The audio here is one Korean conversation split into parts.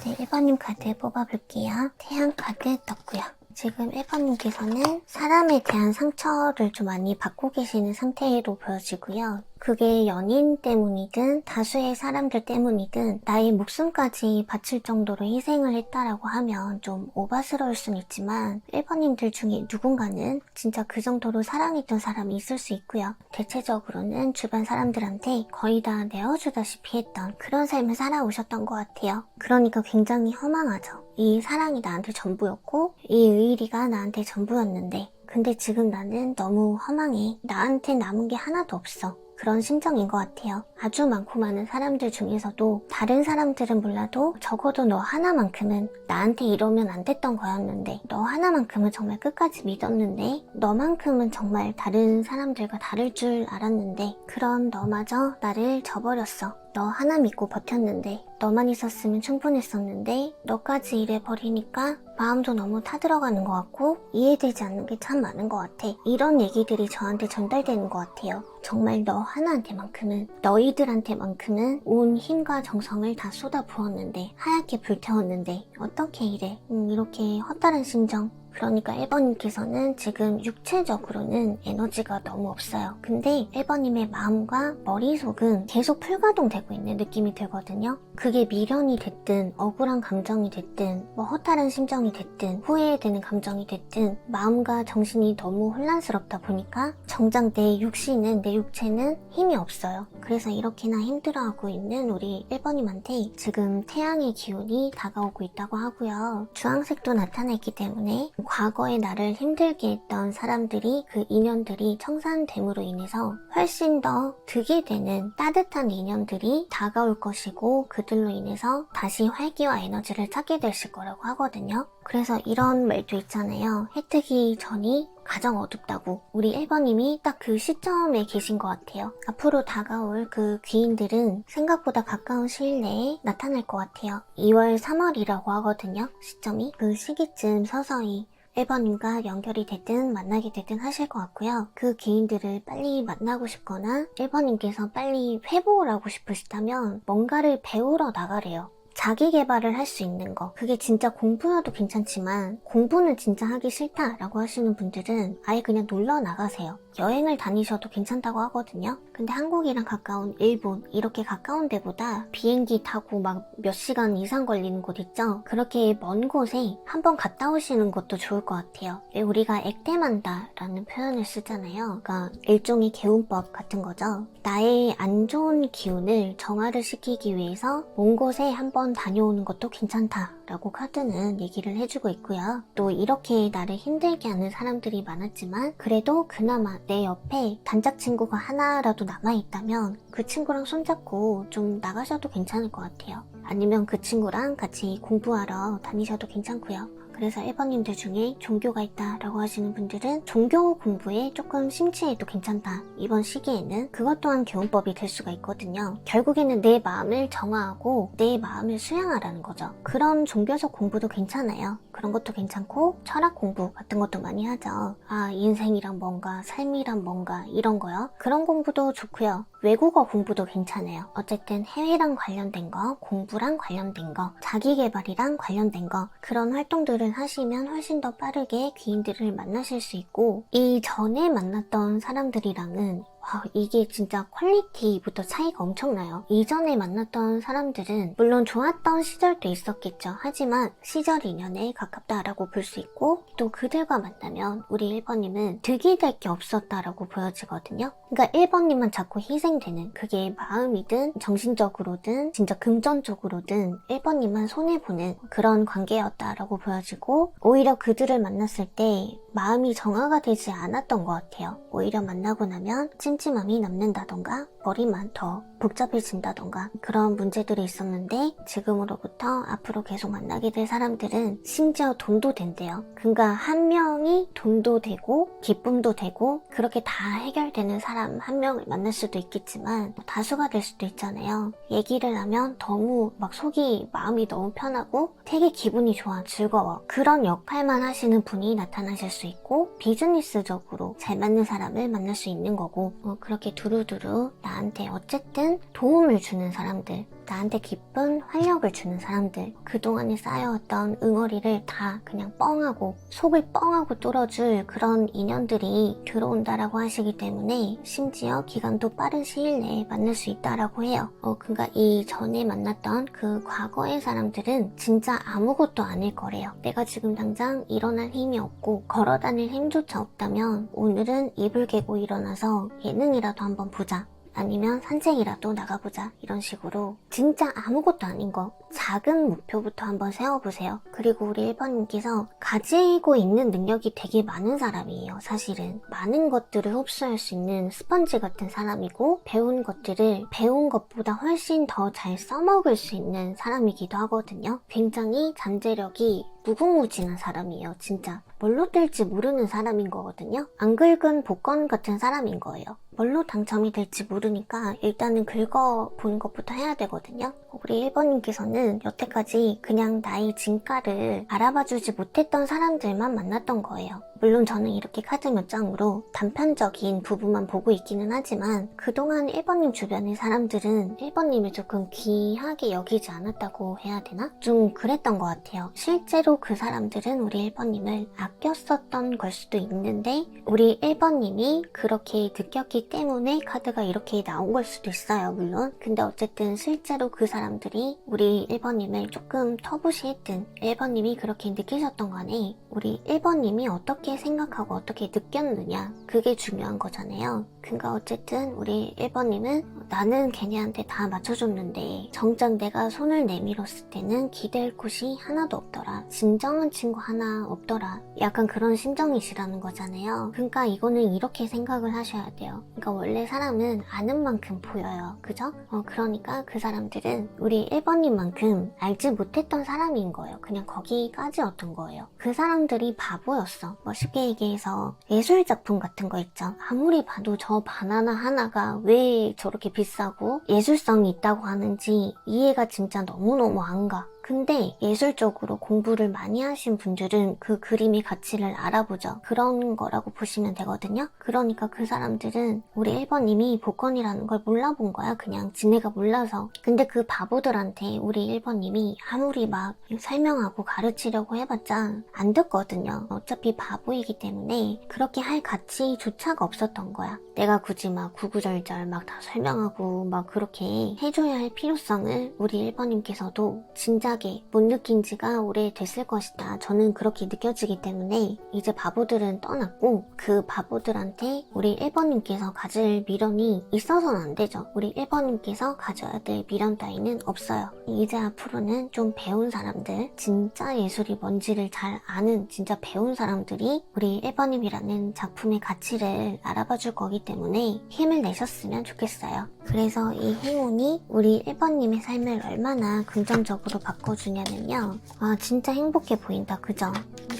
네, 1번님 카드 뽑아볼게요. 태양 카드 떴고요. 지금 1번님께서는 사람에 대한 상처를 좀 많이 받고 계시는 상태로 보여지고요. 그게 연인 때문이든 다수의 사람들 때문이든 나의 목숨까지 바칠 정도로 희생을 했다라고 하면 좀 오바스러울 순 있지만 1번님들 중에 누군가는 진짜 그 정도로 사랑했던 사람이 있을 수 있고요. 대체적으로는 주변 사람들한테 거의 다 내어주다시피 했던 그런 삶을 살아오셨던 것 같아요. 그러니까 굉장히 허망하죠. 이 사랑이 나한테 전부였고 이 의리가 나한테 전부였는데 근데 지금 나는 너무 허망해. 나한테 남은 게 하나도 없어. 그런 심정인 것 같아요. 아주 많고 많은 사람들 중에서도 다른 사람들은 몰라도 적어도 너 하나만큼은 나한테 이러면 안 됐던 거였는데 너 하나만큼은 정말 끝까지 믿었는데 너만큼은 정말 다른 사람들과 다를 줄 알았는데 그런 너마저 나를 저버렸어. 너 하나 믿고 버텼는데 너만 있었으면 충분했었는데 너까지 이래버리니까 마음도 너무 타들어가는 것 같고 이해되지 않는 게 참 많은 것 같아. 이런 얘기들이 저한테 전달되는 것 같아요. 정말 너 하나한테만큼은 너희들한테만큼은 온 힘과 정성을 다 쏟아부었는데 하얗게 불태웠는데 어떻게 이래 이렇게 헛다른 심정. 그러니까 1번님께서는 지금 육체적으로는 에너지가 너무 없어요. 근데 1번님의 마음과 머릿속은 계속 풀가동되고 있는 느낌이 들거든요. 그게 미련이 됐든 억울한 감정이 됐든 뭐 허탈한 심정이 됐든 후회되는 감정이 됐든 마음과 정신이 너무 혼란스럽다 보니까 정작 내 육체는 힘이 없어요. 그래서 이렇게나 힘들어하고 있는 우리 1번님한테 지금 태양의 기운이 다가오고 있다고 하고요. 주황색도 나타났기 때문에 과거에 나를 힘들게 했던 사람들이 그 인연들이 청산됨으로 인해서 훨씬 더 득이 되는 따뜻한 인연들이 다가올 것이고 그들로 인해서 다시 활기와 에너지를 찾게 되실 거라고 하거든요. 그래서 이런 말도 있잖아요. 해 뜨기 전이 가장 어둡다고. 우리 1번님이 딱 그 시점에 계신 것 같아요. 앞으로 다가올 그 귀인들은 생각보다 가까운 시일 내에 나타날 것 같아요. 2월, 3월이라고 하거든요. 시점이. 그 시기쯤 서서히 1번님과 연결이 됐든 만나게 됐든 하실 것 같고요. 그 귀인들을 빨리 만나고 싶거나 1번님께서 빨리 회복을 하고 싶으시다면 뭔가를 배우러 나가래요. 자기 개발을 할 수 있는 거. 그게 진짜 공부여도 괜찮지만 공부는 진짜 하기 싫다라고 하시는 분들은 아예 그냥 놀러 나가세요. 여행을 다니셔도 괜찮다고 하거든요. 근데 한국이랑 가까운 일본 이렇게 가까운 데보다 비행기 타고 막 몇 시간 이상 걸리는 곳 있죠? 그렇게 먼 곳에 한번 갔다 오시는 것도 좋을 것 같아요. 우리가 액땜한다라는 표현을 쓰잖아요. 그러니까 일종의 개운법 같은 거죠. 나의 안 좋은 기운을 정화를 시키기 위해서 먼 곳에 한번 다녀오는 것도 괜찮다라고 카드는 얘기를 해주고 있고요. 또 이렇게 나를 힘들게 하는 사람들이 많았지만 그래도 그나마 내 옆에 단짝 친구가 하나라도 남아있다면 그 친구랑 손잡고 좀 나가셔도 괜찮을 것 같아요. 아니면 그 친구랑 같이 공부하러 다니셔도 괜찮고요. 그래서 1번님들 중에 종교가 있다라고 하시는 분들은 종교 공부에 조금 심취해도 괜찮다. 이번 시기에는 그것 또한 교훈법이 될 수가 있거든요. 결국에는 내 마음을 정화하고 내 마음을 수양하라는 거죠. 그런 종교적 공부도 괜찮아요. 그런 것도 괜찮고 철학 공부 같은 것도 많이 하죠. 아, 인생이란 뭔가, 삶이란 뭔가 이런 거요. 그런 공부도 좋고요. 외국어 공부도 괜찮아요. 어쨌든 해외랑 관련된 거, 공부랑 관련된 거, 자기계발이랑 관련된 거 그런 활동들을 하시면 훨씬 더 빠르게 귀인들을 만나실 수 있고 이 전에 만났던 사람들이랑은 와, 이게 진짜 퀄리티부터 차이가 엄청나요. 이전에 만났던 사람들은 물론 좋았던 시절도 있었겠죠. 하지만 시절 인연에 가깝다라고 볼 수 있고 또 그들과 만나면 우리 1번님은 득이 될 게 없었다라고 보여지거든요. 그러니까 1번님만 자꾸 희생되는 그게 마음이든 정신적으로든 진짜 금전적으로든 1번님만 손해보는 그런 관계였다라고 보여지고 오히려 그들을 만났을 때 마음이 정화가 되지 않았던 것 같아요. 오히려 만나고 나면 찜찜함이 남는다던가 머리만 더 복잡해진다던가 그런 문제들이 있었는데 지금으로부터 앞으로 계속 만나게 될 사람들은 심지어 돈도 된대요. 그러니까 한 명이 돈도 되고 기쁨도 되고 그렇게 다 해결되는 사람 한 명을 만날 수도 있겠지만 다수가 될 수도 있잖아요. 얘기를 하면 너무 막 속이 마음이 너무 편하고 되게 기분이 좋아 즐거워 그런 역할만 하시는 분이 나타나실 수 있고 비즈니스적으로 잘 맞는 사람을 만날 수 있는 거고 그렇게 두루두루 나한테 어쨌든 도움을 주는 사람들 나한테 기쁜 활력을 주는 사람들, 그동안에 쌓여왔던 응어리를 다 그냥 뻥하고 속을 뻥하고 뚫어줄 그런 인연들이 들어온다라고 하시기 때문에 심지어 기간도 빠른 시일 내에 만날 수 있다라고 해요. 그러니까 이 전에 만났던 그 과거의 사람들은 진짜 아무것도 아닐 거래요. 내가 지금 당장 일어날 힘이 없고 걸어다닐 힘조차 없다면 오늘은 이불 개고 일어나서 예능이라도 한번 보자. 아니면 산책이라도 나가보자. 이런 식으로 진짜 아무것도 아닌 거 작은 목표부터 한번 세워보세요. 그리고 우리 1번님께서 가지고 있는 능력이 되게 많은 사람이에요. 사실은 많은 것들을 흡수할 수 있는 스펀지 같은 사람이고 배운 것들을 배운 것보다 훨씬 더 잘 써먹을 수 있는 사람이기도 하거든요. 굉장히 잠재력이 무궁무진한 사람이에요. 진짜 뭘로 될지 모르는 사람인 거거든요. 안 긁은 복권 같은 사람인 거예요. 뭘로 당첨이 될지 모르니까 일단은 긁어보는 것부터 해야 되거든요. 우리 1번님께서는 여태까지 그냥 나의 진가를 알아봐주지 못했던 사람들만 만났던 거예요. 물론 저는 이렇게 카드 몇 장으로 단편적인 부분만 보고 있기는 하지만 그동안 1번님 주변의 사람들은 1번님을 조금 귀하게 여기지 않았다고 해야 되나? 좀 그랬던 것 같아요. 실제로 그 사람들은 우리 1번님을 아꼈었던 걸 수도 있는데 우리 1번님이 그렇게 느꼈기 때문에 카드가 이렇게 나온 걸 수도 있어요. 물론. 근데 어쨌든 실제로 그 사람들이 우리 1번님을 조금 터부시했든 1번님이 그렇게 느끼셨던 간에 우리 1번님이 어떻게 생각하고 어떻게 느꼈느냐 그게 중요한 거잖아요. 그러니까 어쨌든 우리 1번님은 나는 걔네한테 다 맞춰줬는데 정작 내가 손을 내밀었을 때는 기댈 곳이 하나도 없더라. 진정한 친구 하나 없더라. 약간 그런 심정이시라는 거잖아요. 그러니까 이거는 이렇게 생각을 하셔야 돼요. 그러니까 원래 사람은 아는 만큼 보여요. 그죠? 그러니까 그 사람들은 우리 1번님만큼 알지 못했던 사람인 거예요. 그냥 거기까지였던 거예요. 그 사람들이 바보였어. 쉽게 얘기해서 예술작품 같은 거 있죠. 아무리 봐도 저 바나나 하나가 왜 저렇게 비싸고 예술성이 있다고 하는지 이해가 진짜 너무너무 안 가. 근데 예술적으로 공부를 많이 하신 분들은 그 그림의 가치를 알아보죠. 그런 거라고 보시면 되거든요. 그러니까 그 사람들은 우리 1번님이 복권이라는 걸 몰라본 거야. 그냥 지네가 몰라서. 근데 그 바보들한테 우리 1번님이 아무리 막 설명하고 가르치려고 해봤자 안 듣거든요. 어차피 바보이기 때문에 그렇게 할 가치조차가 없었던 거야. 내가 굳이 막 구구절절 막 다 설명하고 막 그렇게 해줘야 할 필요성을 우리 1번님께서도 진작에 못 느낀 지가 오래됐을 것이다. 저는 그렇게 느껴지기 때문에 이제 바보들은 떠났고 그 바보들한테 우리 1번님께서 가질 미련이 있어서는 안 되죠. 우리 1번님께서 가져야 될 미련 따위는 없어요. 이제 앞으로는 좀 배운 사람들, 진짜 예술이 뭔지를 잘 아는 진짜 배운 사람들이 우리 1번님이라는 작품의 가치를 알아봐 줄 거기 때문에 힘을 내셨으면 좋겠어요. 그래서 이 행운이 우리 1번님의 삶을 얼마나 긍정적으로 바꿔주냐면요. 진짜 행복해 보인다. 그죠?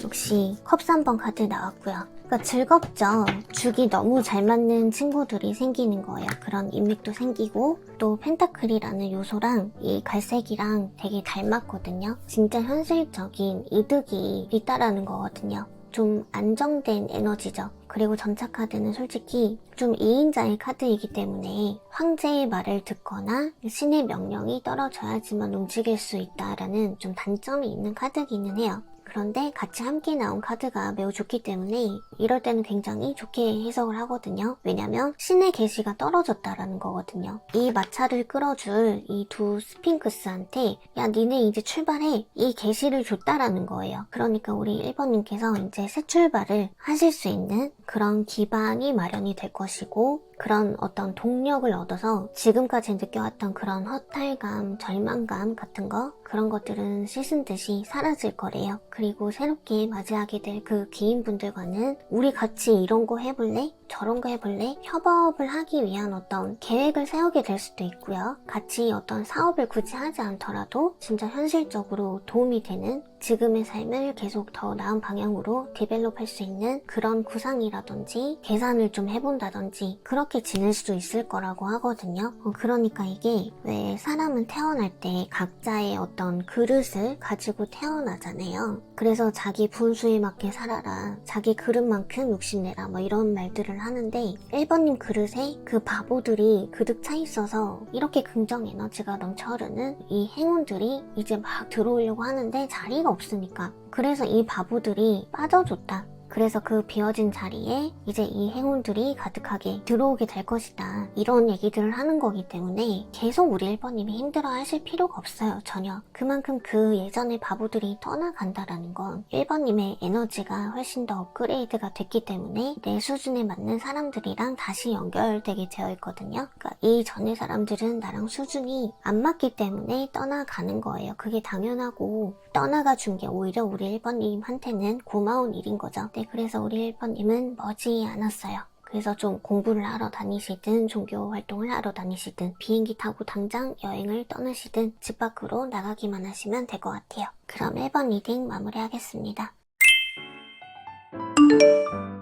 역시 컵 3번 카드 나왔고요. 그러니까 즐겁죠. 죽이 너무 잘 맞는 친구들이 생기는 거예요. 그런 인맥도 생기고 또 펜타클이라는 요소랑 이 갈색이랑 되게 닮았거든요. 진짜 현실적인 이득이 있다라는 거거든요. 좀 안정된 에너지죠. 그리고 전차 카드는 솔직히 좀 2인자의 카드이기 때문에 황제의 말을 듣거나 신의 명령이 떨어져야지만 움직일 수 있다라는 좀 단점이 있는 카드기는 해요. 그런데 같이 함께 나온 카드가 매우 좋기 때문에 이럴 때는 굉장히 좋게 해석을 하거든요. 왜냐면 신의 계시가 떨어졌다라는 거거든요. 이 마차를 끌어줄 이 두 스핑크스한테 야 니네 이제 출발해 이 계시를 줬다라는 거예요. 그러니까 우리 1번님께서 이제 새 출발을 하실 수 있는 그런 기반이 마련이 될 것이고 그런 어떤 동력을 얻어서 지금까지 느껴왔던 그런 허탈감, 절망감 같은 거 그런 것들은 씻은 듯이 사라질 거래요. 그리고 새롭게 맞이하게 될 그 기인분들과는 우리 같이 이런 거 해볼래? 저런 거 해볼래? 협업을 하기 위한 어떤 계획을 세우게 될 수도 있고요. 같이 어떤 사업을 굳이 하지 않더라도 진짜 현실적으로 도움이 되는 지금의 삶을 계속 더 나은 방향으로 디벨롭할 수 있는 그런 구상이라든지 계산을 좀 해본다든지 그렇게 지낼 수도 있을 거라고 하거든요. 그러니까 이게 왜 사람은 태어날 때 각자의 어떤 그릇을 가지고 태어나잖아요. 그래서 자기 분수에 맞게 살아라, 자기 그릇만큼 욕심내라 뭐 이런 말들을 하는데 1번님 그릇에 그 바보들이 그득 차 있어서 이렇게 긍정 에너지가 넘쳐 흐르는 이 행운들이 이제 막 들어오려고 하는데 자리가 없으니까, 그래서 이 바보들이 빠져줬다. 그래서 그 비어진 자리에 이제 이 행운들이 가득하게 들어오게 될 것이다. 이런 얘기들을 하는 거기 때문에 계속 우리 1번님이 힘들어 하실 필요가 없어요. 전혀. 그만큼 그 예전의 바보들이 떠나간다라는 건 1번님의 에너지가 훨씬 더 업그레이드가 됐기 때문에 내 수준에 맞는 사람들이랑 다시 연결되게 되어 있거든요. 그러니까 이 전의 사람들은 나랑 수준이 안 맞기 때문에 떠나가는 거예요. 그게 당연하고, 떠나가 준 게 오히려 우리 1번님한테는 고마운 일인 거죠. 네, 그래서 우리 1번님은 머지 않았어요. 그래서 좀 공부를 하러 다니시든 종교 활동을 하러 다니시든 비행기 타고 당장 여행을 떠나시든 집 밖으로 나가기만 하시면 될 것 같아요. 그럼 1번 리딩 마무리하겠습니다.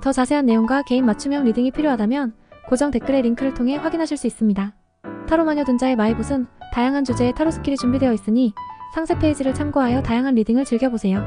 더 자세한 내용과 개인 맞춤형 리딩이 필요하다면 고정 댓글의 링크를 통해 확인하실 수 있습니다. 타로마녀 둔자의 마이봇은 다양한 주제의 타로 스킬이 준비되어 있으니 상세 페이지를 참고하여 다양한 리딩을 즐겨보세요.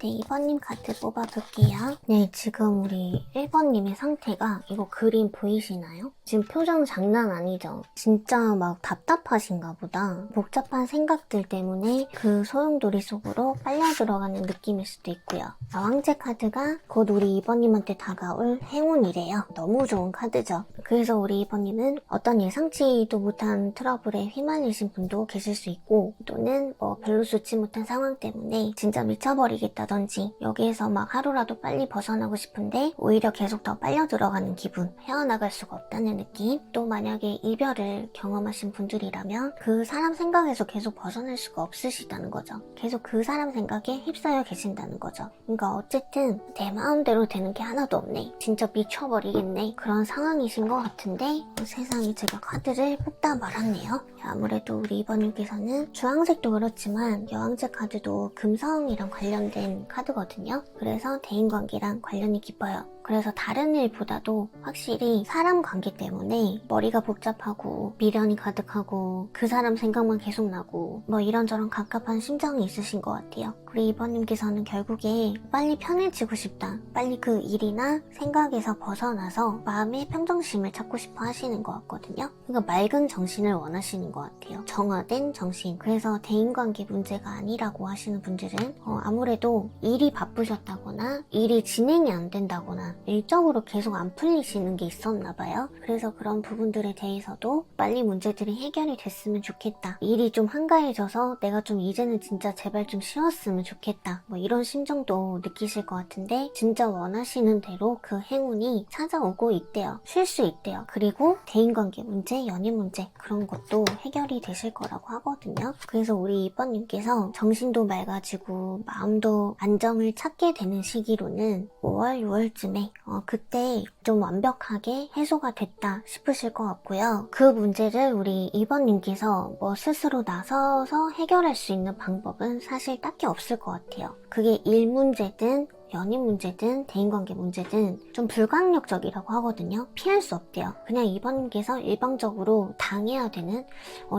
네, 2번님 카드 뽑아볼게요. 네, 지금 우리 1번님의 상태가, 이거 그림 보이시나요? 지금 표정 장난 아니죠? 진짜 막 답답하신가 보다. 복잡한 생각들 때문에 그 소용돌이 속으로 빨려 들어가는 느낌일 수도 있고요. 왕제 카드가 곧 우리 2번님한테 다가올 행운이래요. 너무 좋은 카드죠. 그래서 우리 2번님은 어떤 예상치도 못한 트러블에 휘말리신 분도 계실 수 있고, 또는 뭐 별로 좋지 못한 상황 때문에 진짜 미쳐버리겠다던지 여기에서 막 하루라도 빨리 벗어나고 싶은데 오히려 계속 더 빨려 들어가는 기분, 헤어나갈 수가 없다는 느낌. 또 만약에 이별을 경험하신 분들이라면 그 사람 생각에서 계속 벗어날 수가 없으시다는 거죠. 계속 그 사람 생각에 휩싸여 계신다는 거죠. 그러니까 어쨌든 내 마음대로 되는 게 하나도 없네, 진짜 미쳐버리겠네, 그런 상황이신 것 같은데, 세상에 제가 카드를 뽑다 말았네요. 아무래도 우리 2번님께서는 주황색도 그렇지만 여왕제 카드도 금성이랑 관련된 카드거든요. 그래서 대인관계랑 관련이 깊어요. 그래서 다른 일보다도 확실히 사람 관계 때문에 머리가 복잡하고 미련이 가득하고 그 사람 생각만 계속 나고 뭐 이런저런 갑갑한 심정이 있으신 것 같아요. 우리 2번님께서는 결국에 빨리 편해지고 싶다, 빨리 그 일이나 생각에서 벗어나서 마음의 평정심을 찾고 싶어 하시는 것 같거든요. 그러니까 맑은 정신을 원하시는 것 같아요. 정화된 정신. 그래서 대인관계 문제가 아니라고 하시는 분들은 아무래도 일이 바쁘셨다거나 일이 진행이 안 된다거나 일적으로 계속 안 풀리시는 게 있었나 봐요. 그래서 그런 부분들에 대해서도 빨리 문제들이 해결이 됐으면 좋겠다, 일이 좀 한가해져서 내가 좀 이제는 진짜 제발 좀 쉬었으면 좋겠다, 뭐 이런 심정도 느끼실 것 같은데, 진짜 원하시는 대로 그 행운이 찾아오고 있대요. 쉴 수 있대요. 그리고 대인관계 문제, 연인 문제, 그런 것도 해결이 되실 거라고 하거든요. 그래서 우리 2번님께서 정신도 맑아지고 마음도 안정을 찾게 되는 시기로는 5월, 6월쯤에 그때 좀 완벽하게 해소가 됐다 싶으실 것 같고요. 그 문제를 우리 2번님께서 뭐 스스로 나서서 해결할 수 있는 방법은 사실 딱히 없을 것 같아요. 그게 일 문제든 연인 문제든 대인관계 문제든 좀 불가항력적이라고 하거든요. 피할 수 없대요. 그냥 2번님께서 일방적으로 당해야 되는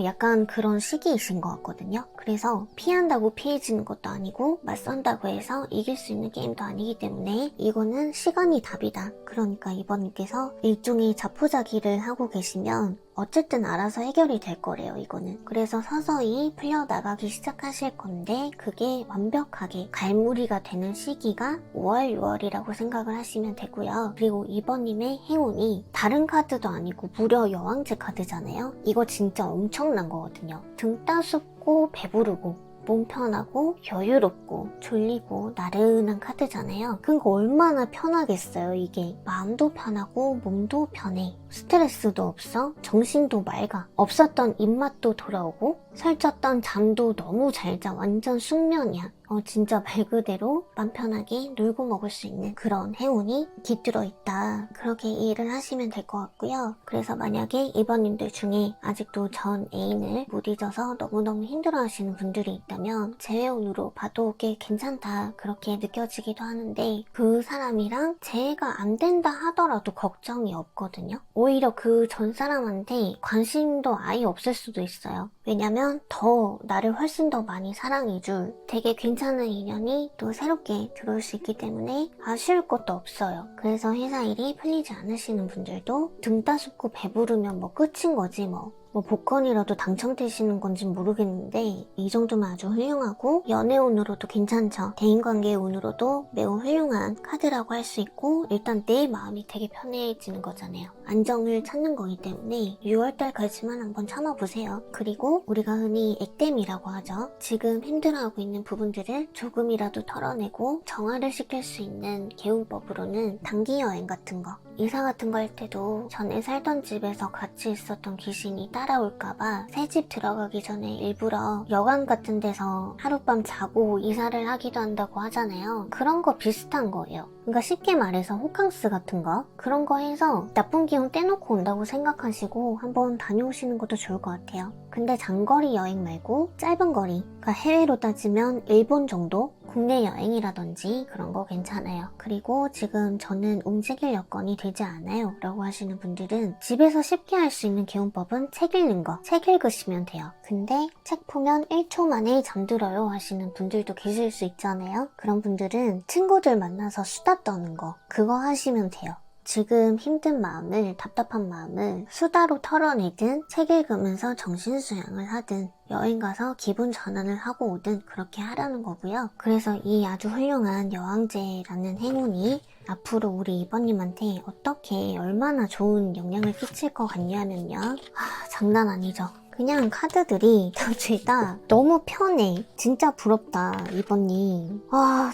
약간 그런 시기이신 것 같거든요. 그래서 피한다고 피해지는 것도 아니고 맞선다고 해서 이길 수 있는 게임도 아니기 때문에 이거는 시간이 답이다. 그러니까 2번님께서 일종의 자포자기를 하고 계시면 어쨌든 알아서 해결이 될 거래요, 이거는. 그래서 서서히 풀려나가기 시작하실 건데, 그게 완벽하게 갈무리가 되는 시기가 5월, 6월이라고 생각을 하시면 되고요. 그리고 2번님의 행운이 다른 카드도 아니고 무려 여왕제 카드잖아요. 이거 진짜 엄청난 거거든요. 등 따숩고 배부르고 몸 편하고 여유롭고 졸리고 나른한 카드잖아요. 그러니까 얼마나 편하겠어요, 이게. 마음도 편하고 몸도 편해. 스트레스도 없어. 정신도 맑아. 없었던 입맛도 돌아오고 설쳤던 잠도 너무 잘 자. 완전 숙면이야. 진짜 말 그대로 맘 편하게 놀고 먹을 수 있는 그런 행운이 깃들어 있다. 그렇게 이해를 하시면 될 것 같고요. 그래서 만약에 이번님들 중에 아직도 전 애인을 못 잊어서 너무너무 힘들어하시는 분들이 있다면 재회운으로 봐도 꽤 괜찮다 그렇게 느껴지기도 하는데, 그 사람이랑 재회가 안 된다 하더라도 걱정이 없거든요. 오히려 그 전 사람한테 관심도 아예 없을 수도 있어요. 왜냐면 더 나를 훨씬 더 많이 사랑해줄 되게 괜찮은 인연이 또 새롭게 들어올 수 있기 때문에 아쉬울 것도 없어요. 그래서 회사 일이 풀리지 않으시는 분들도 등 따숩고 배부르면 뭐 끝인 거지 뭐 복권이라도 당첨되시는 건진 모르겠는데 이 정도면 아주 훌륭하고, 연애운으로도 괜찮죠. 대인관계 운으로도 매우 훌륭한 카드라고 할 수 있고, 일단 내 마음이 되게 편해지는 거잖아요. 안정을 찾는 거기 때문에 6월달까지만 한번 참아보세요. 그리고 우리가 흔히 액땜이라고 하죠. 지금 힘들어하고 있는 부분들을 조금이라도 털어내고 정화를 시킬 수 있는 개운법으로는 단기 여행 같은 거, 이사 같은 거 할 때도 전에 살던 집에서 같이 있었던 귀신이 따라올까봐 새 집 들어가기 전에 일부러 여관 같은 데서 하룻밤 자고 이사를 하기도 한다고 하잖아요. 그런 거 비슷한 거예요. 그러니까 쉽게 말해서 호캉스 같은 거, 그런 거 해서 나쁜 기운 떼놓고 온다고 생각하시고 한번 다녀오시는 것도 좋을 것 같아요. 근데 장거리 여행 말고 짧은 거리, 그러니까 해외로 따지면 일본 정도? 국내 여행이라든지 그런 거 괜찮아요. 그리고 지금 저는 움직일 여건이 되지 않아요 라고 하시는 분들은 집에서 쉽게 할 수 있는 개운법은 책 읽는 거, 책 읽으시면 돼요. 근데 책 보면 1초 만에 잠들어요 하시는 분들도 계실 수 있잖아요. 그런 분들은 친구들 만나서 수다 떠는 거, 그거 하시면 돼요. 지금 힘든 마음을, 답답한 마음을 수다로 털어내든 책 읽으면서 정신수양을 하든 여행 가서 기분 전환을 하고 오든 그렇게 하라는 거고요. 그래서 이 아주 훌륭한 여왕제라는 행운이 앞으로 우리 이번님한테 어떻게 얼마나 좋은 영향을 끼칠 것 같냐면요. 장난 아니죠. 그냥 카드들이 둘 다 너무 편해. 진짜 부럽다, 이번님.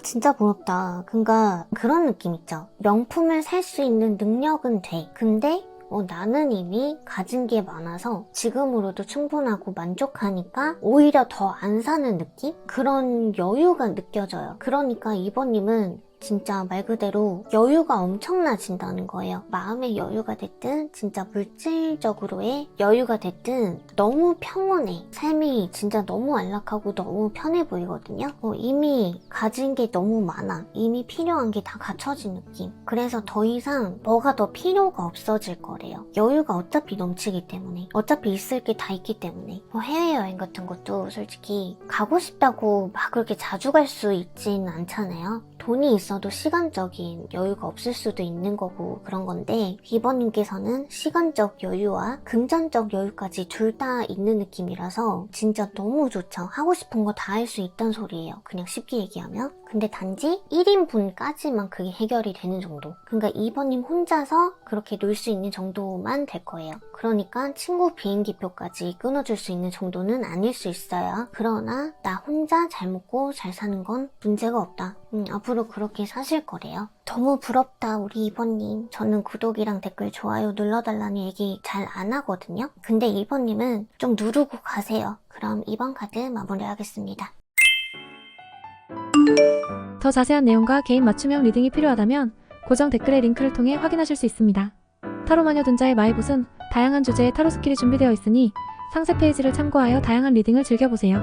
진짜 부럽다. 그러니까 그런 느낌 있죠. 명품을 살 수 있는 능력은 돼. 근데 나는 이미 가진 게 많아서 지금으로도 충분하고 만족하니까 오히려 더 안 사는 느낌? 그런 여유가 느껴져요. 그러니까 이번님은 진짜 말 그대로 여유가 엄청나진다는 거예요. 마음의 여유가 됐든 진짜 물질적으로의 여유가 됐든 너무 평온해. 삶이 진짜 너무 안락하고 너무 편해 보이거든요. 이미 가진 게 너무 많아. 이미 필요한 게 다 갖춰진 느낌. 그래서 더 이상 뭐가 더 필요가 없어질 거래요. 여유가 어차피 넘치기 때문에, 어차피 있을 게 다 있기 때문에. 해외여행 같은 것도 솔직히 가고 싶다고 막 그렇게 자주 갈 수 있진 않잖아요. 돈이 있어도 시간적인 여유가 없을 수도 있는 거고 그런 건데, 이번님께서는 시간적 여유와 금전적 여유까지 둘 다 있는 느낌이라서 진짜 너무 좋죠. 하고 싶은 거 다 할 수 있단 소리예요. 그냥 쉽게 얘기하면. 근데 단지 1인분까지만 그게 해결이 되는 정도. 그러니까 이번님 혼자서 그렇게 놀 수 있는 정도만 될 거예요. 그러니까 친구 비행기표까지 끊어줄 수 있는 정도는 아닐 수 있어요. 그러나 나 혼자 잘 먹고 잘 사는 건 문제가 없다. 앞으로 그렇게 사실 거래요. 너무 부럽다, 우리 이번님. 저는 구독이랑 댓글, 좋아요 눌러달라는 얘기 잘 안 하거든요. 근데 이번님은 좀 누르고 가세요. 그럼 이번 카드 마무리하겠습니다. 더 자세한 내용과 개인 맞춤형 리딩이 필요하다면 고정 댓글의 링크를 통해 확인하실 수 있습니다. 타로마녀 둔자의 마이봇은 다양한 주제의 타로 스킬이 준비되어 있으니 상세 페이지를 참고하여 다양한 리딩을 즐겨보세요.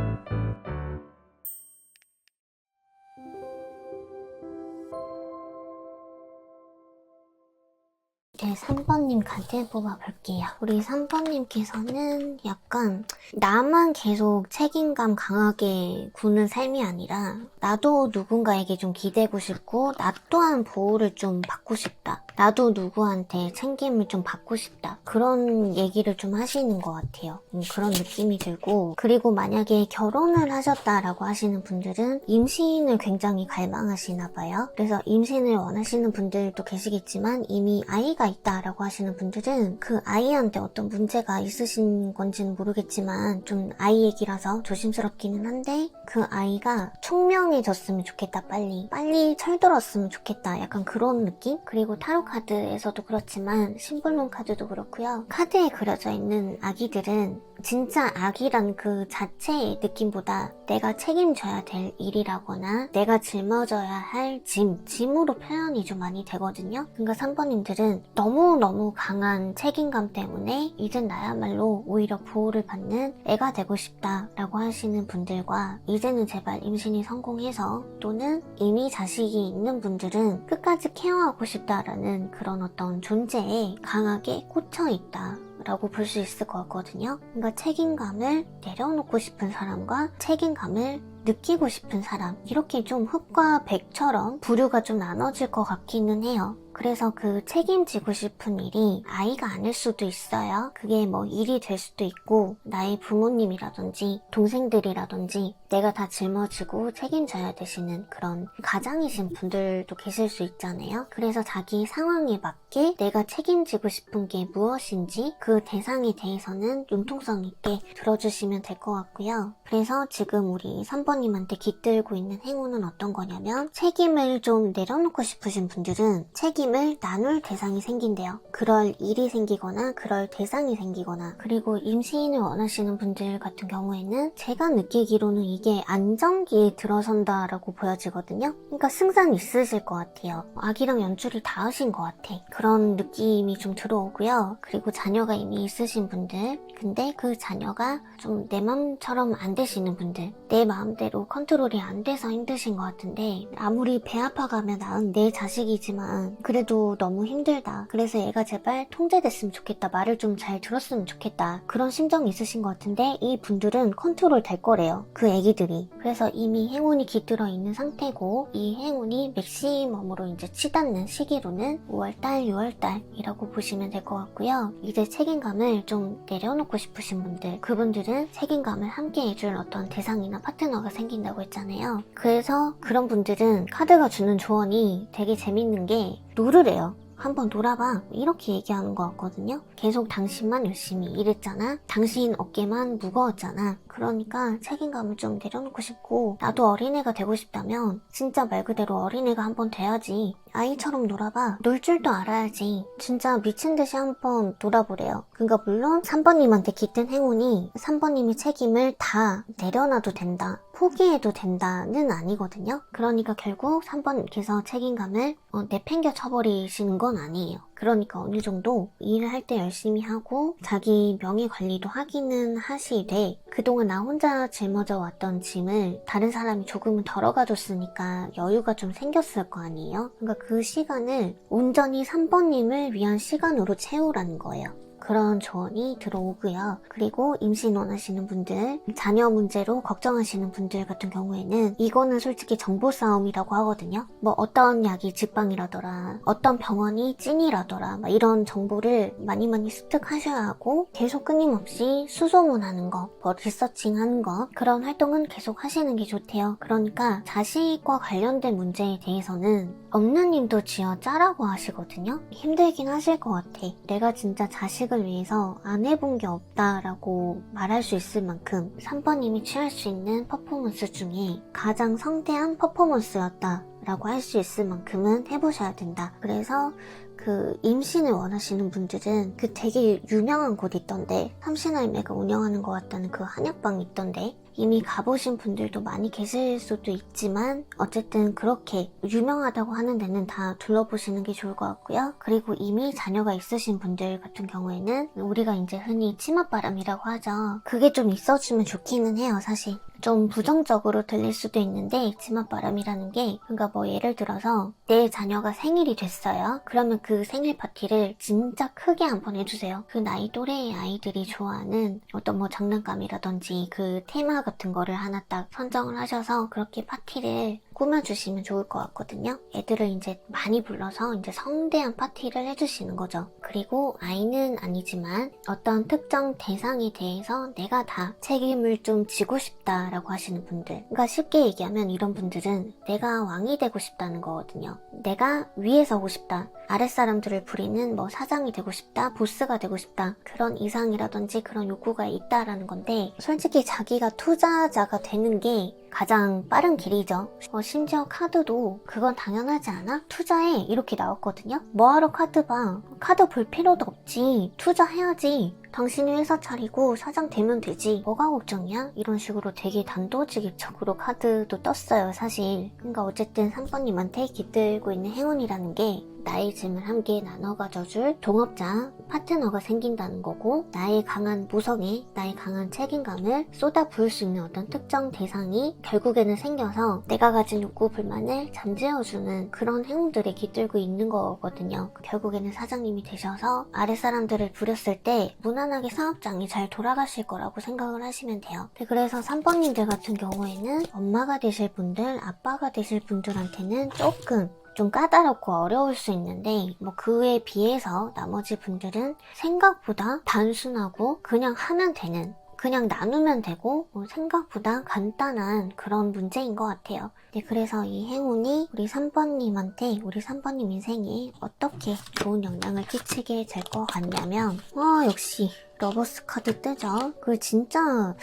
네, 3번님 카드 뽑아볼게요. 우리 3번님께서는 약간 나만 계속 책임감 강하게 구는 삶이 아니라 나도 누군가에게 좀 기대고 싶고 나 또한 보호를 좀 받고 싶다. 나도 누구한테 챙김을 좀 받고 싶다. 그런 얘기를 좀 하시는 것 같아요. 그런 느낌이 들고, 그리고 만약에 결혼을 하셨다라고 하시는 분들은 임신을 굉장히 갈망하시나 봐요. 그래서 임신을 원하시는 분들도 계시겠지만 이미 아이가 있다라고 하시는 분들은 그 아이한테 어떤 문제가 있으신 건지는 모르겠지만 좀 아이 얘기라서 조심스럽기는 한데, 그 아이가 총명해졌으면 좋겠다. 빨리 철들었으면 좋겠다. 약간 그런 느낌? 그리고 타로 카드에서도 그렇지만 심볼론 카드도 그렇고요. 카드에 그려져 있는 아기들은 진짜 악이란 그 자체의 느낌보다 내가 책임져야 될 일이라거나 내가 짊어져야 할 짐으로 표현이 좀 많이 되거든요. 그러니까 3번님들은 너무너무 강한 책임감 때문에 이젠 나야말로 오히려 보호를 받는 애가 되고 싶다라고 하시는 분들과 이제는 제발 임신이 성공해서 또는 이미 자식이 있는 분들은 끝까지 케어하고 싶다라는 그런 어떤 존재에 강하게 꽂혀있다 라고 볼 수 있을 것 같거든요. 그러니까 책임감을 내려놓고 싶은 사람과 책임감을 느끼고 싶은 사람, 이렇게 좀 흑과 백처럼 부류가 좀 나눠질 것 같기는 해요. 그래서 그 책임지고 싶은 일이 아이가 아닐 수도 있어요. 그게 뭐 일이 될 수도 있고 나의 부모님이라든지 동생들이라든지 내가 다 짊어지고 책임져야 되시는 그런 가장이신 분들도 계실 수 있잖아요. 그래서 자기 상황에 맞게 내가 책임지고 싶은 게 무엇인지 그 대상에 대해서는 융통성 있게 들어주시면 될 것 같고요. 그래서 지금 우리 3번님한테 깃들고 있는 행운은 어떤 거냐면 책임을 좀 내려놓고 싶으신 분들은 책임을 나눌 대상이 생긴대요. 그럴 일이 생기거나 그럴 대상이 생기거나, 그리고 임신을 원하시는 분들 같은 경우에는 제가 느끼기로는 이게 안정기에 들어선다라고 보여지거든요. 그러니까 승산 있으실 것 같아요. 아기랑 연줄이 닿으신 것 같아. 그런 느낌이 좀 들어오고요. 그리고 자녀가 이미 있으신 분들, 근데 그 자녀가 좀 내 맘처럼 안 되시는 분들, 내 마음대로 컨트롤이 안 돼서 힘드신 것 같은데 아무리 배 아파가면 낳은 내 자식이지만 그래도 너무 힘들다. 그래서 얘가 제발 통제됐으면 좋겠다. 말을 좀 잘 들었으면 좋겠다. 그런 심정이 있으신 것 같은데 이 분들은 컨트롤 될 거래요. 그 애기들이. 그래서 이미 행운이 깃들어 있는 상태고 이 행운이 맥시멈으로 이제 치닫는 시기로는 5월달, 6월달이라고 보시면 될 것 같고요. 이제 책임감을 좀 내려놓고 싶으신 분들, 그분들은 책임감을 함께 해줄 어떤 대상이나 파트너가 생긴다고 했잖아요. 그래서 그런 분들은 카드가 주는 조언이 되게 재밌는 게 놀으래요. 한번 놀아봐, 이렇게 얘기하는 것 같거든요. 계속 당신만 열심히 일했잖아. 당신 어깨만 무거웠잖아. 그러니까 책임감을 좀 내려놓고 싶고, 나도 어린애가 되고 싶다면 진짜 말 그대로 어린애가 한번 돼야지. 아이처럼 놀아봐. 놀 줄도 알아야지. 진짜 미친 듯이 한번 놀아보래요. 그러니까 물론 3번님한테 깃든 행운이 3번님의 책임을 다 내려놔도 된다, 포기해도 된다는 아니거든요. 그러니까 결국 3번님께서 책임감을 내팽겨 쳐버리시는 건 아니에요. 그러니까 어느 정도 일을 할 때 열심히 하고 자기 명예 관리도 하기는 하시되 그동안 나 혼자 짊어져 왔던 짐을 다른 사람이 조금은 덜어가줬으니까 여유가 좀 생겼을 거 아니에요. 그러니까 그 시간을 온전히 3번님을 위한 시간으로 채우라는 거예요. 그런 조언이 들어오고요. 그리고 임신 원하시는 분들, 자녀 문제로 걱정하시는 분들 같은 경우에는 이거는 솔직히 정보 싸움이라고 하거든요. 뭐 어떤 약이 직방이라더라, 어떤 병원이 찐이라더라, 막 이런 정보를 많이 습득하셔야 하고 계속 끊임없이 수소문하는 거, 뭐 리서칭하는 거, 그런 활동은 계속 하시는 게 좋대요. 그러니까 자식과 관련된 문제에 대해서는 엄누님도 쥐어 짜라고 하시거든요. 힘들긴 하실 것 같아. 내가 진짜 자식을 위해서 안 해본 게 없다라고 말할 수 있을 만큼 3번님이 취할 수 있는 퍼포먼스 중에 가장 성대한 퍼포먼스였다 라고 할 수 있을 만큼은 해보셔야 된다. 그래서 그 임신을 원하시는 분들은 그 되게 유명한 곳 있던데, 삼신할매가 운영하는 것 같다는 그 한약방 있던데, 이미 가보신 분들도 많이 계실 수도 있지만 어쨌든 그렇게 유명하다고 하는 데는 다 둘러보시는 게 좋을 것 같고요. 그리고 이미 자녀가 있으신 분들 같은 경우에는 우리가 이제 흔히 치맛바람이라고 하죠. 그게 좀 있어주면 좋기는 해요, 사실. 좀 부정적으로 들릴 수도 있는데 치맛바람이라는 게, 그러니까 뭐 예를 들어서 내 자녀가 생일이 됐어요. 그러면 그 생일 파티를 진짜 크게 한번 해주세요. 그 나이 또래의 아이들이 좋아하는 어떤 뭐 장난감이라든지 그 테마 같은 거를 하나 딱 선정을 하셔서 그렇게 파티를 꾸며주시면 좋을 것 같거든요. 애들을 이제 많이 불러서 이제 성대한 파티를 해주시는 거죠. 그리고 아이는 아니지만 어떤 특정 대상에 대해서 내가 다 책임을 좀 지고 싶다라고 하시는 분들, 그러니까 쉽게 얘기하면 이런 분들은 내가 왕이 되고 싶다는 거거든요. 내가 위에 서고 싶다, 아랫사람들을 부리는 뭐 사장이 되고 싶다, 보스가 되고 싶다, 그런 이상이라든지 그런 욕구가 있다라는 건데, 솔직히 자기가 투자자가 되는 게 가장 빠른 길이죠. 심지어 카드도 그건 당연하지 않아? 투자해, 이렇게 나왔거든요. 뭐하러 카드 봐. 카드 볼 필요도 없지. 투자해야지. 당신이 회사 차리고 사장 되면 되지. 뭐가 걱정이야? 이런 식으로 되게 단도직입적으로 카드도 떴어요, 사실. 그러니까 어쨌든 3번님한테 깃들고 있는 행운이라는 게 나의 짐을 함께 나눠 가져줄 동업자, 파트너가 생긴다는 거고, 나의 강한 모성애, 나의 강한 책임감을 쏟아 부을 수 있는 어떤 특정 대상이 결국에는 생겨서 내가 가진 욕구 불만을 잠재워주는 그런 행운들에 깃들고 있는 거거든요. 결국에는 사장님이 되셔서 아랫사람들을 부렸을 때 무난하게 사업장이 잘 돌아가실 거라고 생각을 하시면 돼요. 그래서 3번님들 같은 경우에는 엄마가 되실 분들, 아빠가 되실 분들한테는 조금 좀 까다롭고 어려울 수 있는데 뭐 그에 비해서 나머지 분들은 생각보다 단순하고 그냥 하면 되는, 그냥 나누면 되고 생각보다 간단한 그런 문제인 것 같아요. 네, 그래서 이 행운이 우리 3번님한테, 우리 3번님 인생에 어떻게 좋은 영향을 끼치게 될 것 같냐면 역시 러버스 카드 뜨죠. 그 진짜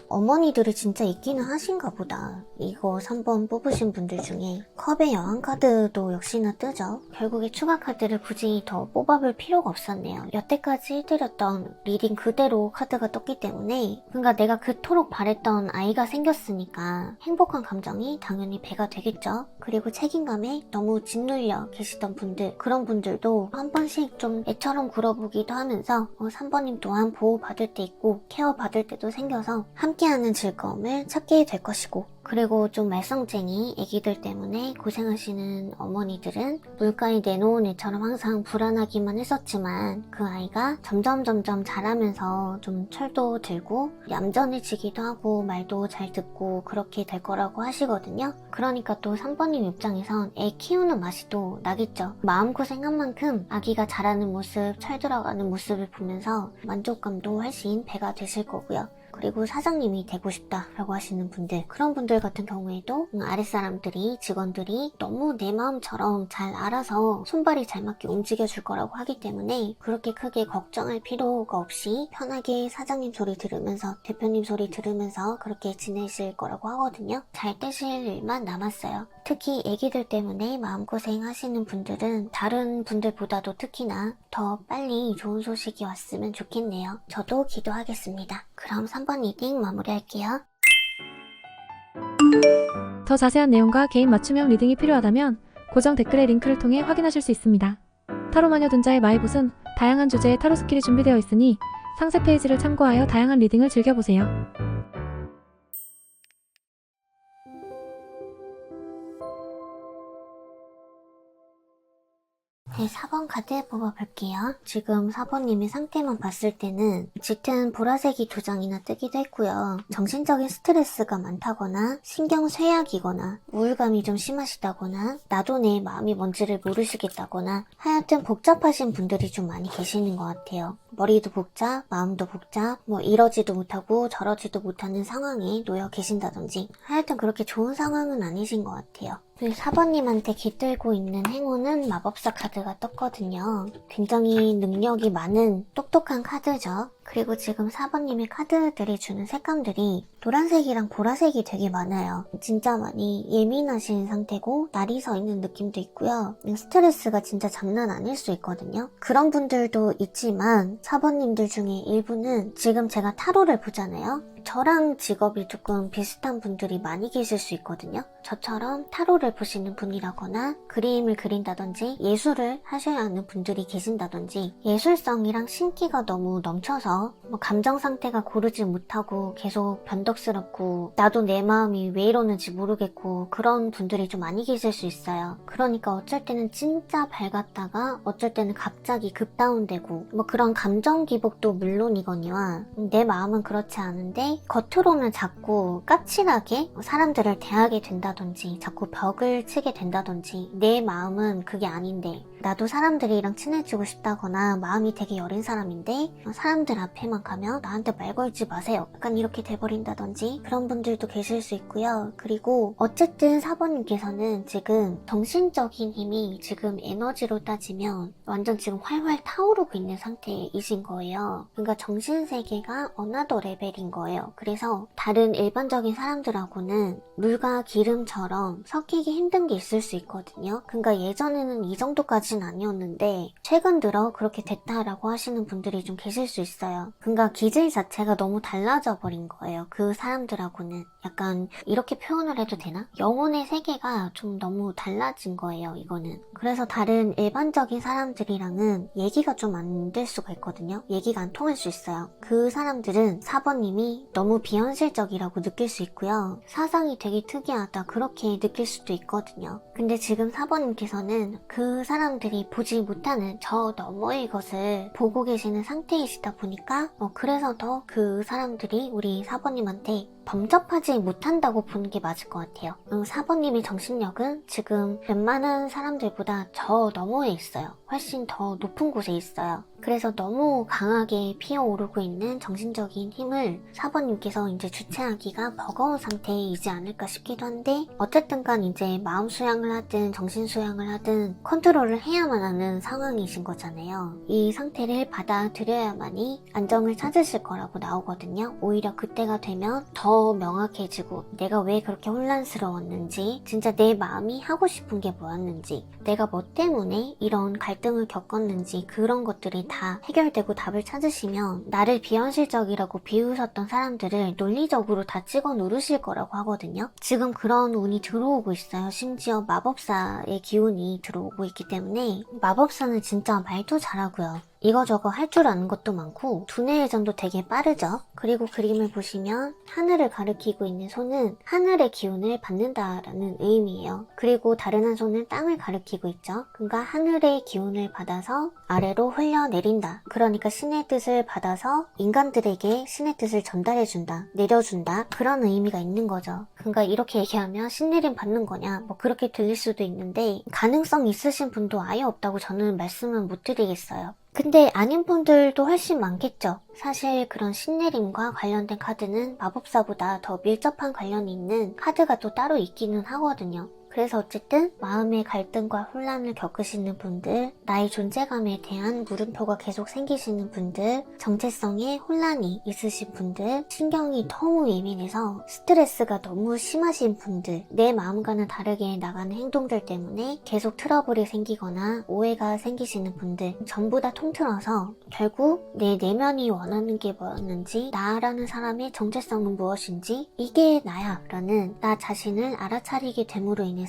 어머니들이 진짜 있기는 하신가 보다. 이거 3번 뽑으신 분들 중에 컵의 여왕 카드도 역시나 뜨죠. 결국에 추가 카드를 굳이 더 뽑아볼 필요가 없었네요. 여태까지 해드렸던 리딩 그대로 카드가 떴기 때문에, 그러니까 내가 그토록 바랬던 아이가 생겼으니까 행복한 감정이 당연히 배가 되겠죠. 그리고 책임감에 너무 짓눌려 계시던 분들, 그런 분들도 한 번씩 좀 애처럼 굴어보기도 하면서 3번님 또한 보호받을 때 있고 케어받을 때도 생겨서 함께하는 즐거움을 찾게 될 것이고, 그리고 좀 말썽쟁이 애기들 때문에 고생하시는 어머니들은 물가에 내놓은 애처럼 항상 불안하기만 했었지만 그 아이가 점점 자라면서 좀 철도 들고 얌전해지기도 하고 말도 잘 듣고 그렇게 될 거라고 하시거든요. 그러니까 또 3번님 입장에선 애 키우는 맛이 또 나겠죠. 마음고생한 만큼 아기가 자라는 모습, 철들어가는 모습을 보면서 만족감도 훨씬 배가 되실 거고요. 그리고 사장님이 되고 싶다라고 하시는 분들, 그런 분들 같은 경우에도 아랫사람들이, 직원들이 너무 내 마음처럼 잘 알아서 손발이 잘 맞게 움직여줄 거라고 하기 때문에 그렇게 크게 걱정할 필요가 없이 편하게 사장님 소리 들으면서, 대표님 소리 들으면서 그렇게 지내실 거라고 하거든요. 잘 되실 일만 남았어요. 특히 애기들 때문에 마음고생 하시는 분들은 다른 분들보다도 특히나 더 빨리 좋은 소식이 왔으면 좋겠네요. 저도 기도하겠습니다. 그럼 3번 리딩 마무리할게요. 더 자세한 내용과 개인 맞춤형 리딩이 필요하다면 고정 댓글의 링크를 통해 확인하실 수 있습니다. 타로마녀 둔자의 마이봇은 다양한 주제의 타로 스킬이 준비되어 있으니 상세 페이지를 참고하여 다양한 리딩을 즐겨보세요. 네, 4번 카드 뽑아볼게요. 지금 4번님의 상태만 봤을 때는 짙은 보라색이 2장이나 뜨기도 했고요. 정신적인 스트레스가 많다거나 신경 쇠약이거나 우울감이 좀 심하시다거나 나도 내 마음이 뭔지를 모르시겠다거나 하여튼 복잡하신 분들이 좀 많이 계시는 것 같아요. 머리도 복잡, 마음도 복잡, 이러지도 못하고 저러지도 못하는 상황에 놓여 계신다든지 하여튼 그렇게 좋은 상황은 아니신 것 같아요. 4번님한테 깃들고 있는 행운은 마법사 카드가 떴거든요. 굉장히 능력이 많은 똑똑한 카드죠. 그리고 지금 4번님의 카드들이 주는 색감들이 노란색이랑 보라색이 되게 많아요. 진짜 많이 예민하신 상태고 날이 서 있는 느낌도 있고요. 스트레스가 진짜 장난 아닐 수 있거든요. 그런 분들도 있지만 4번님들 중에 일부는 지금 제가 타로를 보잖아요. 저랑 직업이 조금 비슷한 분들이 많이 계실 수 있거든요. 저처럼 타로를 보시는 분이라거나 그림을 그린다든지 예술을 하셔야 하는 분들이 계신다든지 예술성이랑 신기가 너무 넘쳐서 감정 상태가 고르지 못하고 계속 변덕스럽고 나도 내 마음이 왜 이러는지 모르겠고 그런 분들이 좀 많이 계실 수 있어요. 그러니까 어쩔 때는 진짜 밝았다가 어쩔 때는 갑자기 급다운되고 그런 감정 기복도 물론이거니와 내 마음은 그렇지 않은데 겉으로는 자꾸 까칠하게 사람들을 대하게 된다든지 자꾸 벽을 치게 된다든지 내 마음은 그게 아닌데 나도 사람들이랑 친해지고 싶다거나 마음이 되게 여린 사람인데 사람들 앞에만 가면 나한테 말 걸지 마세요. 약간 이렇게 돼버린다든지 그런 분들도 계실 수 있고요. 그리고 어쨌든 4번님께서는 지금 정신적인 힘이 지금 에너지로 따지면 완전 지금 활활 타오르고 있는 상태이신 거예요. 그러니까 정신세계가 어나더 레벨인 거예요. 그래서 다른 일반적인 사람들하고는 물과 기름처럼 섞이기 힘든 게 있을 수 있거든요. 그러니까 예전에는 이 정도까지 것은 아니었는데 최근 들어 그렇게 됐다라고 하시는 분들이 좀 계실 수 있어요. 그러니까 기질 자체가 너무 달라져 버린 거예요. 그 사람들하고는. 약간 이렇게 표현을 해도 되나? 영혼의 세계가 좀 너무 달라진 거예요, 이거는. 그래서 다른 일반적인 사람들이랑은 얘기가 좀 안 될 수가 있거든요. 얘기가 안 통할 수 있어요. 그 사람들은 4번님이 너무 비현실적이라고 느낄 수 있고요. 사상이 되게 특이하다 그렇게 느낄 수도 있거든요. 근데 지금 4번님께서는 그 사람들이 보지 못하는 저 너머의 것을 보고 계시는 상태이시다 보니까 그래서 더 그 사람들이 우리 4번님한테 범접하지 못한다고 보는 게 맞을 것 같아요. 4번님의 정신력은 지금 웬만한 사람들보다 저 너머에 있어요. 훨씬 더 높은 곳에 있어요. 그래서 너무 강하게 피어오르고 있는 정신적인 힘을 4번님께서 이제 주체하기가 버거운 상태이지 않을까 싶기도 한데 어쨌든 간 이제 마음 수양을 하든 정신 수양을 하든 컨트롤을 해야만 하는 상황이신 거잖아요. 이 상태를 받아들여야만이 안정을 찾으실 거라고 나오거든요. 오히려 그때가 되면 더 명확해지고 내가 왜 그렇게 혼란스러웠는지 진짜 내 마음이 하고 싶은 게 뭐였는지 내가 뭐 때문에 이런 갈등을 겪었는지 그런 것들이 다 해결되고 답을 찾으시면 나를 비현실적이라고 비웃었던 사람들을 논리적으로 다 찍어 누르실 거라고 하거든요. 지금 그런 운이 들어오고 있어요. 심지어 마법사의 기운이 들어오고 있기 때문에 마법사는 진짜 말도 잘하고요. 이거저거 할 줄 아는 것도 많고 두뇌 회전도 되게 빠르죠. 그리고 그림을 보시면 하늘을 가리키고 있는 손은 하늘의 기운을 받는다라는 의미예요. 그리고 다른 한 손은 땅을 가리키고 있죠. 그러니까 하늘의 기운을 받아서 아래로 흘려내린다. 그러니까 신의 뜻을 받아서 인간들에게 신의 뜻을 전달해준다. 내려준다. 그런 의미가 있는 거죠. 그러니까 이렇게 얘기하면 신내림 받는 거냐 뭐 그렇게 들릴 수도 있는데 가능성 있으신 분도 아예 없다고 저는 말씀은 못 드리겠어요. 근데 아닌 분들도 훨씬 많겠죠. 사실 그런 신내림과 관련된 카드는 마법사보다 더 밀접한 관련이 있는 카드가 또 따로 있기는 하거든요. 그래서 어쨌든 마음의 갈등과 혼란을 겪으시는 분들, 나의 존재감에 대한 물음표가 계속 생기시는 분들, 정체성에 혼란이 있으신 분들, 신경이 너무 예민해서 스트레스가 너무 심하신 분들, 내 마음과는 다르게 나가는 행동들 때문에 계속 트러블이 생기거나 오해가 생기시는 분들 전부 다 통틀어서 결국 내 내면이 원하는 게 뭐였는지, 나라는 사람의 정체성은 무엇인지 이게 나야 라는 나 자신을 알아차리게 됨으로 인해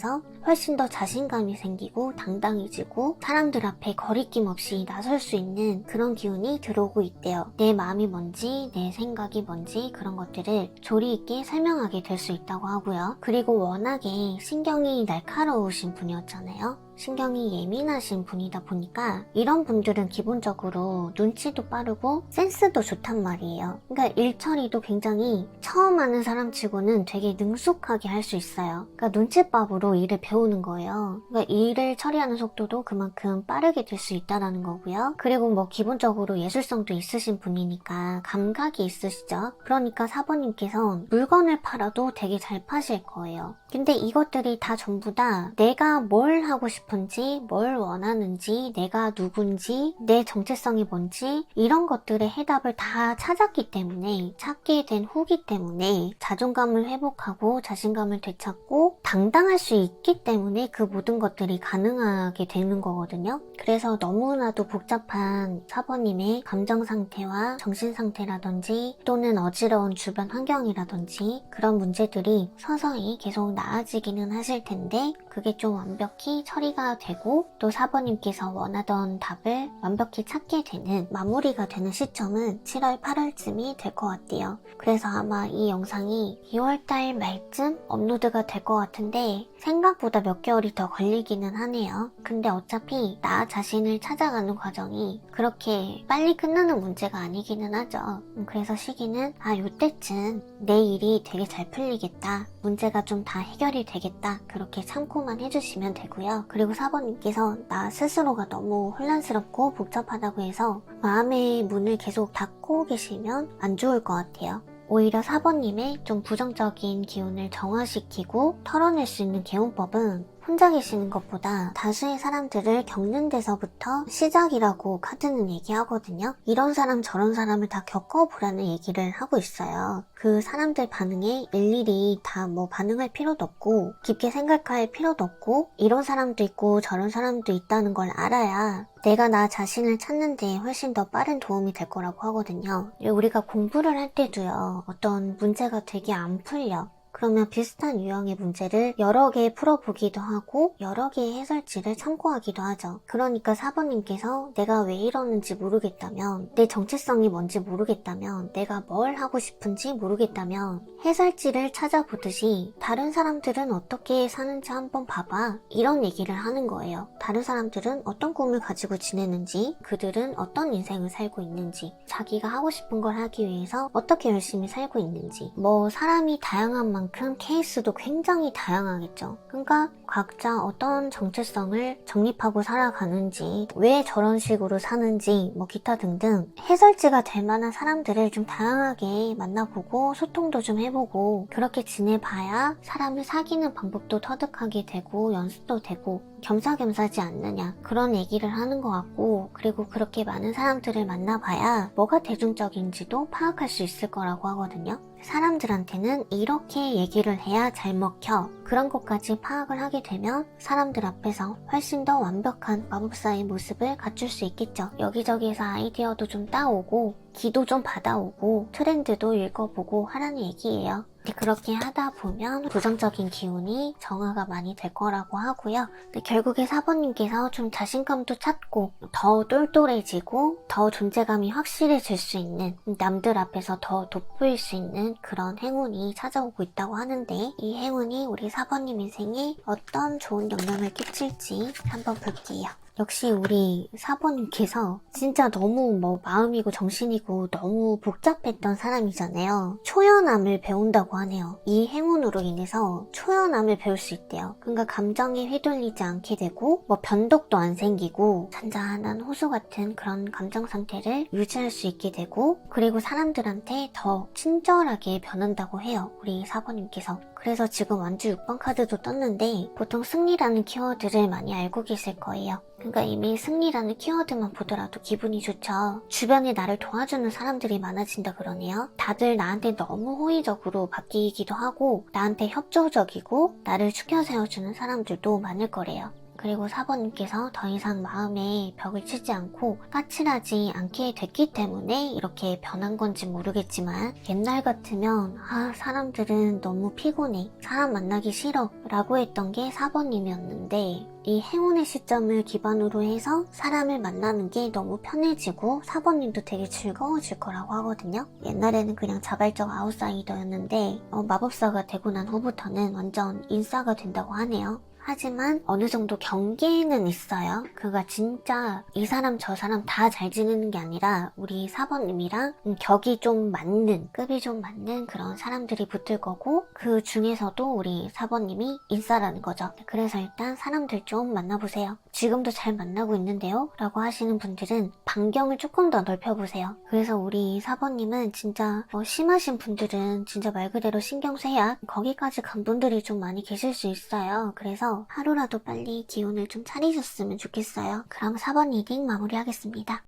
훨씬 더 자신감이 생기고 당당해지고 사람들 앞에 거리낌 없이 나설 수 있는 그런 기운이 들어오고 있대요. 내 마음이 뭔지 내 생각이 뭔지 그런 것들을 조리 있게 설명하게 될 수 있다고 하고요. 그리고 워낙에 신경이 날카로우신 분이었잖아요. 신경이 예민하신 분이다 보니까 이런 분들은 기본적으로 눈치도 빠르고 센스도 좋단 말이에요. 그러니까 일 처리도 굉장히 처음 하는 사람치고는 되게 능숙하게 할 수 있어요. 그러니까 눈치밥으로 일을 배우는 거예요. 그러니까 일을 처리하는 속도도 그만큼 빠르게 될 수 있다는 거고요. 그리고 뭐 기본적으로 예술성도 있으신 분이니까 감각이 있으시죠. 그러니까 4번님께서 물건을 팔아도 되게 잘 파실 거예요. 근데 이것들이 다 전부 다 내가 뭘 하고 싶은지, 뭘 원하는지, 내가 누군지, 내 정체성이 뭔지 이런 것들의 해답을 다 찾았기 때문에 찾게 된 후기 때문에 자존감을 회복하고 자신감을 되찾고 당당할 수 있기 때문에 그 모든 것들이 가능하게 되는 거거든요. 그래서 너무나도 복잡한 4번님의 감정 상태와 정신 상태라든지 또는 어지러운 주변 환경이라든지 그런 문제들이 서서히 계속 나아지기는 하실 텐데 그게 좀 완벽히 처리가 되고 또 4번님께서 원하던 답을 완벽히 찾게 되는 마무리가 되는 시점은 7월 8월쯤이 될 것 같아요. 그래서 아마 이 영상이 2월달 말쯤 업로드가 될 것 같은데 생각보다 몇 개월이 더 걸리기는 하네요. 근데 어차피 나 자신을 찾아가는 과정이 그렇게 빨리 끝나는 문제가 아니기는 하죠. 그래서 시기는 요때쯤 내 일이 되게 잘 풀리겠다. 문제가 좀 다 해결이 되겠다. 그렇게 참고만 해주시면 되고요. 그리고 4번님께서 나 스스로가 너무 혼란스럽고 복잡하다고 해서 마음의 문을 계속 닫고 계시면 안 좋을 것 같아요. 오히려 4번님의 좀 부정적인 기운을 정화시키고 털어낼 수 있는 개운법은 혼자 계시는 것보다 다수의 사람들을 겪는 데서부터 시작이라고 카드는 얘기하거든요. 이런 사람 저런 사람을 다 겪어보라는 얘기를 하고 있어요. 그 사람들 반응에 일일이 다 뭐 반응할 필요도 없고 깊게 생각할 필요도 없고 이런 사람도 있고 저런 사람도 있다는 걸 알아야 내가 나 자신을 찾는데 훨씬 더 빠른 도움이 될 거라고 하거든요. 우리가 공부를 할 때도요. 어떤 문제가 되게 안 풀려. 그러면 비슷한 유형의 문제를 여러 개 풀어보기도 하고 여러 개의 해설지를 참고하기도 하죠. 그러니까 4번님께서 내가 왜 이러는지 모르겠다면, 내 정체성이 뭔지 모르겠다면, 내가 뭘 하고 싶은지 모르겠다면 해설지를 찾아보듯이 다른 사람들은 어떻게 사는지 한번 봐봐. 이런 얘기를 하는 거예요. 다른 사람들은 어떤 꿈을 가지고 지내는지, 그들은 어떤 인생을 살고 있는지, 자기가 하고 싶은 걸 하기 위해서 어떻게 열심히 살고 있는지, 뭐 사람이 다양한 만큼 케이스도 굉장히 다양하겠죠. 그러니까 각자 어떤 정체성을 정립하고 살아가는지, 왜 저런 식으로 사는지, 뭐 기타 등등 해설지가 될 만한 사람들을 좀 다양하게 만나보고 소통도 좀 해보고 그렇게 지내봐야 사람을 사귀는 방법도 터득하게 되고 연습도 되고 겸사겸사지 않느냐, 그런 얘기를 하는 것 같고, 그리고 그렇게 많은 사람들을 만나봐야 뭐가 대중적인지도 파악할 수 있을 거라고 하거든요. 사람들한테는 이렇게 얘기를 해야 잘 먹혀. 그런 것까지 파악을 하게 되면 사람들 앞에서 훨씬 더 완벽한 마법사의 모습을 갖출 수 있겠죠. 여기저기에서 아이디어도 좀 따오고 기도 좀 받아오고 트렌드도 읽어보고 하라는 얘기예요. 그렇게 하다 보면 부정적인 기운이 정화가 많이 될 거라고 하고요. 결국에 4번님께서 좀 자신감도 찾고 더 똘똘해지고 더 존재감이 확실해질 수 있는, 남들 앞에서 더 돋보일 수 있는 그런 행운이 찾아오고 있다고 하는데, 이 행운이 우리 4번님 인생에 어떤 좋은 영향을 끼칠지 한번 볼게요. 역시 우리 4번님께서 진짜 너무 마음이고 정신이고 너무 복잡했던 사람이잖아요. 초연함을 배운다고 하네요. 이 행운으로 인해서 초연함을 배울 수 있대요. 그러니까 감정에 휘둘리지 않게 되고 변덕도 안 생기고 잔잔한 호수 같은 그런 감정 상태를 유지할 수 있게 되고, 그리고 사람들한테 더 친절하게 변한다고 해요. 우리 4번님께서. 그래서 지금 완주 6번 카드도 떴는데 보통 승리라는 키워드를 많이 알고 계실 거예요. 그러니까 이미 승리라는 키워드만 보더라도 기분이 좋죠. 주변에 나를 도와주는 사람들이 많아진다 그러네요. 다들 나한테 너무 호의적으로 바뀌기도 하고 나한테 협조적이고 나를 추켜 세워주는 사람들도 많을 거래요. 그리고 4번님께서 더 이상 마음에 벽을 치지 않고 까칠하지 않게 됐기 때문에 이렇게 변한 건지 모르겠지만, 옛날 같으면 사람들은 너무 피곤해, 사람 만나기 싫어 라고 했던 게 4번님이었는데, 이 행운의 시점을 기반으로 해서 사람을 만나는 게 너무 편해지고 4번님도 되게 즐거워질 거라고 하거든요. 옛날에는 그냥 자발적 아웃사이더였는데 마법사가 되고 난 후부터는 완전 인싸가 된다고 하네요. 하지만 어느 정도 경계는 있어요. 그가 진짜 이 사람 저 사람 다 잘 지내는 게 아니라 우리 4번님이랑 격이 좀 맞는, 급이 좀 맞는 그런 사람들이 붙을 거고, 그 중에서도 우리 4번님이 인싸라는 거죠. 그래서 일단 사람들 좀 만나보세요. 지금도 잘 만나고 있는데요? 라고 하시는 분들은 반경을 조금 더 넓혀보세요. 그래서 우리 4번님은 진짜 심하신 분들은 진짜 말 그대로 신경쇠약, 거기까지 간 분들이 좀 많이 계실 수 있어요. 그래서 하루라도 빨리 기운을 좀 차리셨으면 좋겠어요. 그럼 4번 리딩 마무리하겠습니다.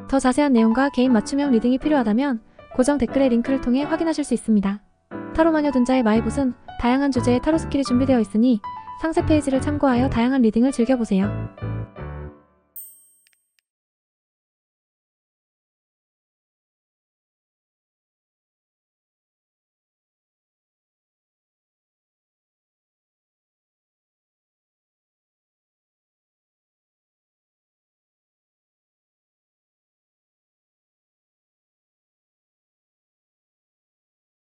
더 자세한 내용과 개인 맞춤형 리딩이 필요하다면 고정 댓글의 링크를 통해 확인하실 수 있습니다. 타로 마녀 둔자의 마이봇은 다양한 주제의 타로 스킬이 준비되어 있으니 상세 페이지를 참고하여 다양한 리딩을 즐겨보세요.